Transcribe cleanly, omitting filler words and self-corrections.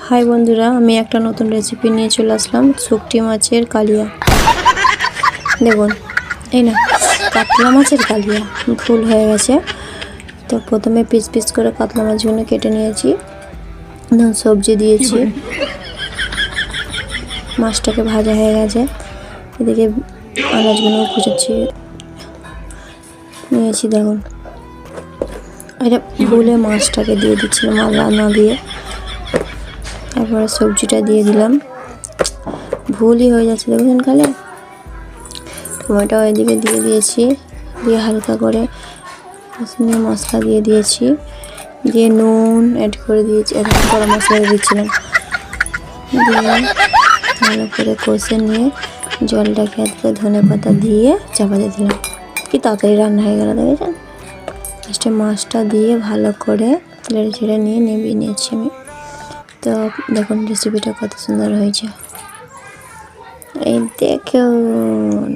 High বন্ধুরা, আমি একটা নতুন রেসিপি নিয়ে চলে আসলাম। শুকটি মাছের কালিয়া। দেখুন, এই না কাতলা মাছের কালিয়া ফুল হয়ে গেছে। তো প্রথমে পিস পিস করে কাতলা মাছগুলো কেটে নিয়েছি, সবজি দিয়েছি, মাছটাকে ভাজা হয়ে গেছে। এদিকে আনাজগুলো কুচাচ্ছি নিয়েছি। দেখুন, এটা ভুলে মাছটাকে দিয়ে দিচ্ছিলাম আর রান্না দিয়ে, তারপরে সবজিটা দিয়ে দিলাম। ভুলই হয়ে যাচ্ছে দেখুন। খালে টমেটো এদিকে দিয়ে দিয়েছি, দিয়ে হালকা করে মশলা দিয়ে দিয়েছি, দিয়ে নুন অ্যাড করে দিয়েছি, এখন গরম মশলা দিচ্ছিলাম, দিয়ে ভালো করে কষে নিয়ে জলটাকে আজকে ধনে পাতা দিয়ে চাপা দিয়ে দিলাম। কি তাড়াতাড়ি রান্না হয়ে গেল দেখেছেন। লাস্টে মাছটা দিয়ে ভালো করে নেড়ে ছেড়ে নিয়ে নেবিয়ে নিয়েছি আমি। তো দেখুন রেসিপিটা কত সুন্দর হয়েছে, এই দেখুন।